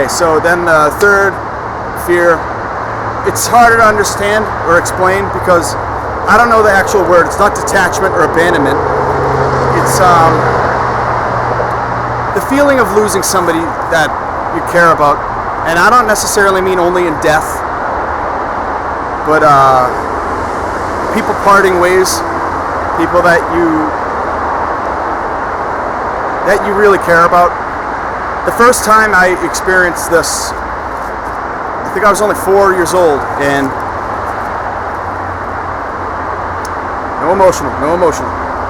so then the third fear, it's harder to understand or explain because I don't know the actual word. It's not detachment or abandonment. It's the feeling of losing somebody that you care about. And I don't necessarily mean only in death, but people parting ways, people that you really care about. The first time I experienced this, I think I was only 4 years old, and no emotional.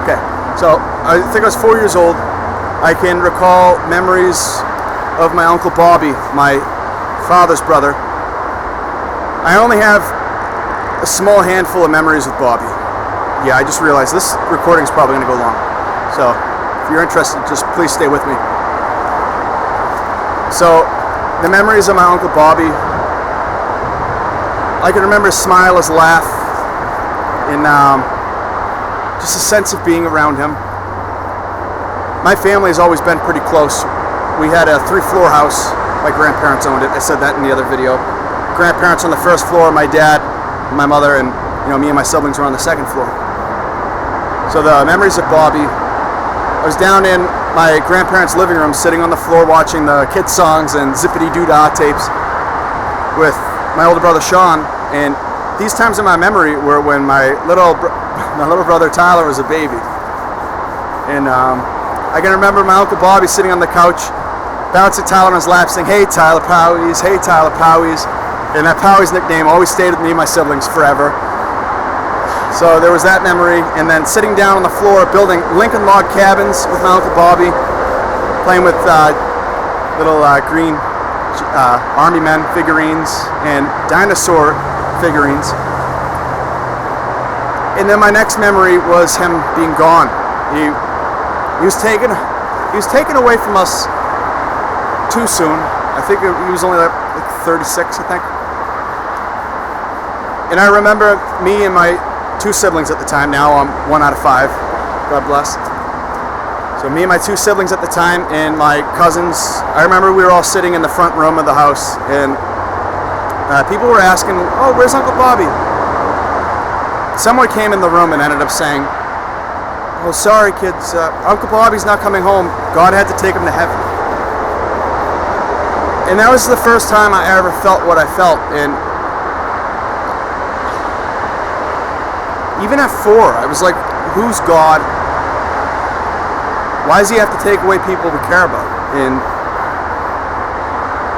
Okay, so I think I was 4 years old. I can recall memories of my Uncle Bobby, my father's brother. I only have a small handful of memories with Bobby. Yeah, I just realized this recording is probably going to go long. So if you're interested, just please stay with me. So the memories of my Uncle Bobby, I can remember his smile, his laugh, and just a sense of being around him. My family has always been pretty close. We had a 3-floor house. My grandparents owned it. I said that in the other video. Grandparents on the first floor, my dad, my mother, and me and my siblings were on the second floor. So the memories of Bobby, I was down in my grandparents' living room sitting on the floor watching the kids' songs and zippity-doo-dah tapes with my older brother Sean, and these times in my memory were when my little brother Tyler was a baby. And I can remember my Uncle Bobby sitting on the couch, bouncing Tyler on his lap, saying, "Hey Tyler Powies, hey Tyler Powies." And that Powies nickname always stayed with me and my siblings forever. So there was that memory, and then sitting down on the floor building Lincoln log cabins with my Uncle Bobby, playing with little green army men figurines and dinosaur figurines. And then my next memory was him being gone. He was taken away from us too soon. I think he was only like 36, I think. And I remember me and my 2 siblings at the time. Now I'm 1 out of 5. God bless. So me and my 2 siblings at the time and my cousins, I remember we were all sitting in the front room of the house, and people were asking, "Oh, where's Uncle Bobby?" Someone came in the room and ended up saying, "Oh, sorry kids, Uncle Bobby's not coming home. God had to take him to heaven." And that was the first time I ever felt what I felt. And even at 4, I was like, who's God? Why does he have to take away people we care about? And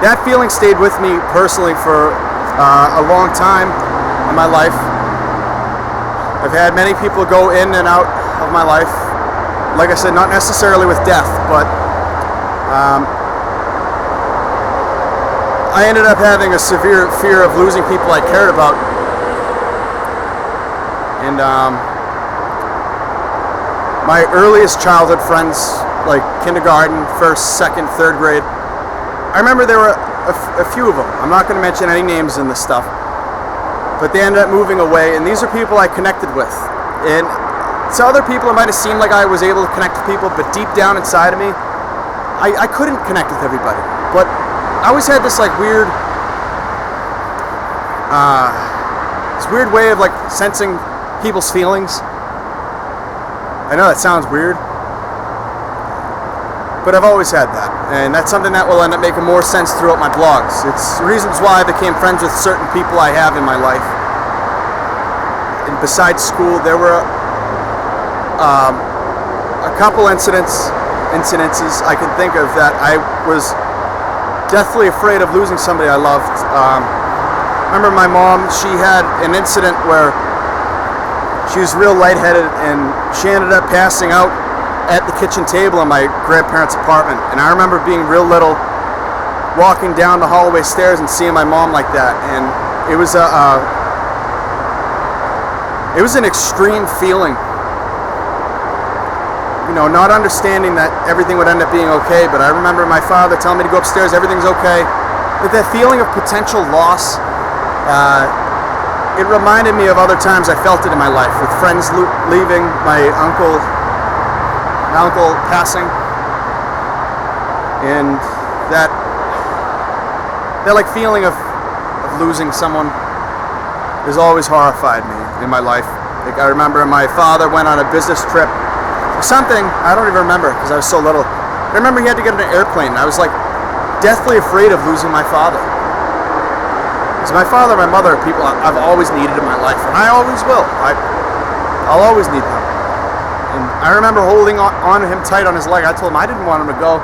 that feeling stayed with me personally for a long time in my life. I've had many people go in and out of my life. Like I said, not necessarily with death, but I ended up having a severe fear of losing people I cared about. And my earliest childhood friends, like kindergarten, 1st, 2nd, 3rd grade, I remember there were a few of them. I'm not going to mention any names in this stuff, but they ended up moving away, and these are people I connected with. And to other people, it might have seemed like I was able to connect with people, but deep down inside of me, I couldn't connect with everybody. But I always had this like weird way of like sensing people's feelings. I know that sounds weird, but I've always had that, and that's something that will end up making more sense throughout my blogs. It's reasons why I became friends with certain people I have in my life. And besides school, there were a couple incidences I can think of that I was deathly afraid of losing somebody I loved. I remember my mom, she had an incident where she was real lightheaded, and she ended up passing out at the kitchen table in my grandparents' apartment. And I remember being real little, walking down the hallway stairs and seeing my mom like that. And it was an extreme feeling. Not understanding that everything would end up being okay, but I remember my father telling me to go upstairs, everything's okay. But that feeling of potential loss, it reminded me of other times I felt it in my life, with friends leaving, my uncle passing, and that that like feeling of losing someone has always horrified me in my life. Like I remember my father went on a business trip or something, I don't even remember because I was so little. I remember he had to get on an airplane and I was like deathly afraid of losing my father. Because my father and my mother are people I've always needed in my life, and I always will. I'll always need them. And I remember holding on to him tight on his leg. I told him I didn't want him to go.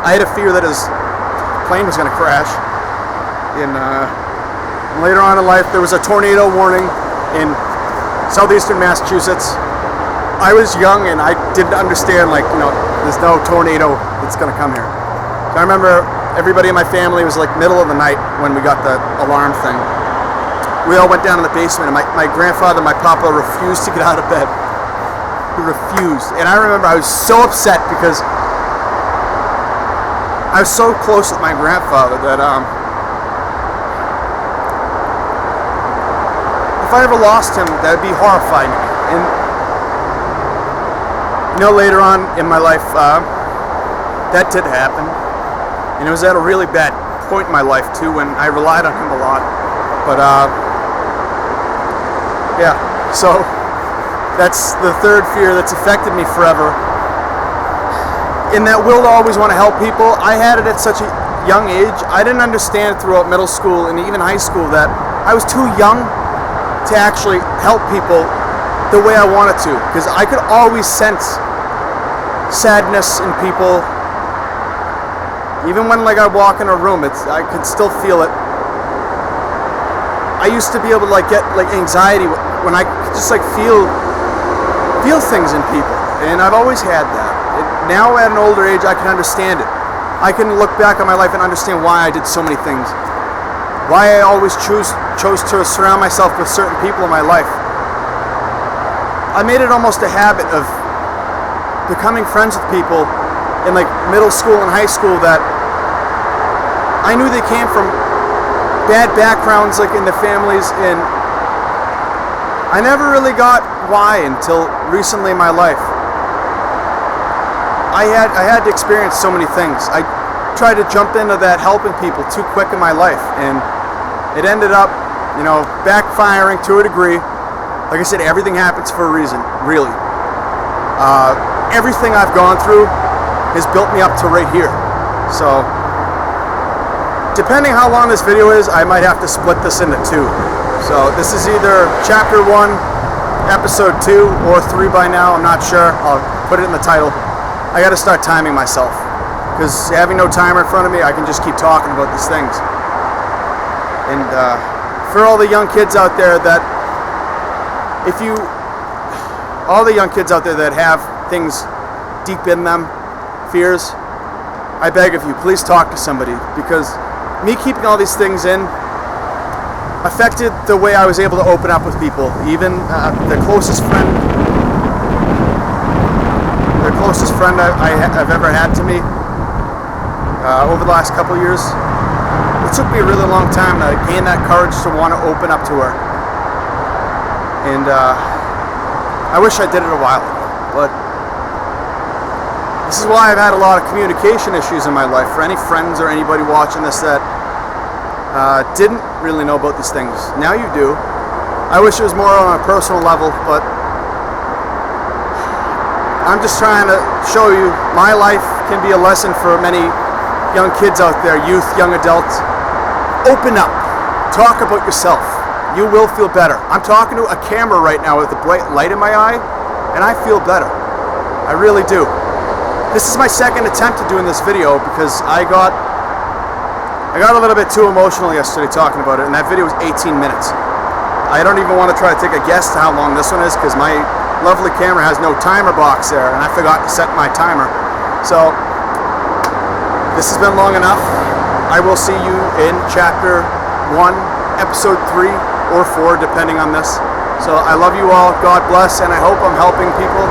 I had a fear that his plane was going to crash. And later on in life, there was a tornado warning in southeastern Massachusetts. I was young and I didn't understand, like, there's no tornado that's going to come here. So I remember everybody in my family, it was like middle of the night when we got the alarm thing. We all went down in the basement and my grandfather and my papa refused to get out of bed. He refused. And I remember I was so upset because I was so close with my grandfather that if I ever lost him, that would be horrifying. And later on in my life, that did happen. And it was at a really bad point in my life too, when I relied on him a lot. But yeah, so that's the third fear that's affected me forever. In that will to always want to help people, I had it at such a young age. I didn't understand throughout middle school and even high school that I was too young to actually help people the way I wanted to, because I could always sense sadness in people. Even when I walk in a room, I could still feel it. I used to be able to get anxiety when I could just feel things in people, and I've always had that. Now at an older age, I can understand it. I can look back on my life and understand why I did so many things, why I always chose to surround myself with certain people in my life. I made it almost a habit of becoming friends with people in middle school and high school that I knew they came from bad backgrounds in the families, and I never really got why until recently in my life. I had to experience so many things. I tried to jump into that helping people too quick in my life, and it ended up backfiring to a degree. Like I said, everything happens for a reason, really. Everything I've gone through has built me up to right here. So, depending how long this video is, I might have to split this into two. So, this is either chapter 1, episode 2, or 3 by now, I'm not sure. I'll put it in the title. I gotta start timing myself, because having no timer in front of me, I can just keep talking about these things. And for all the young kids out there that have things deep in them, fears, I beg of you, please talk to somebody, because me keeping all these things in affected the way I was able to open up with people. Even the closest friend I've ever had to me over the last couple years. It took me a really long time to gain that courage to want to open up to her. And I wish I did it a while ago, but this is why I've had a lot of communication issues in my life. For any friends or anybody watching this that didn't really know about these things, now you do. I wish it was more on a personal level, but I'm just trying to show you my life can be a lesson for many young kids out there, youth, young adults. Open up. Talk about yourself. You will feel better. I'm talking to a camera right now with a bright light in my eye, and I feel better. I really do. This is my second attempt at doing this video because I got a little bit too emotional yesterday talking about it, and that video was 18 minutes. I don't even want to try to take a guess to how long this one is, because my lovely camera has no timer box there, and I forgot to set my timer. So, this has been long enough. I will see you in chapter 1, episode 3 or 4, depending on this. So, I love you all. God bless, and I hope I'm helping people.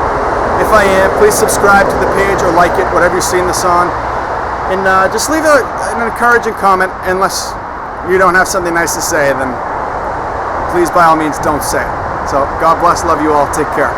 If I am, please subscribe to the page or like it, whatever you're seeing this on. And just leave an encouraging comment. Unless you don't have something nice to say, then please, by all means, don't say it. So, God bless, love you all, take care.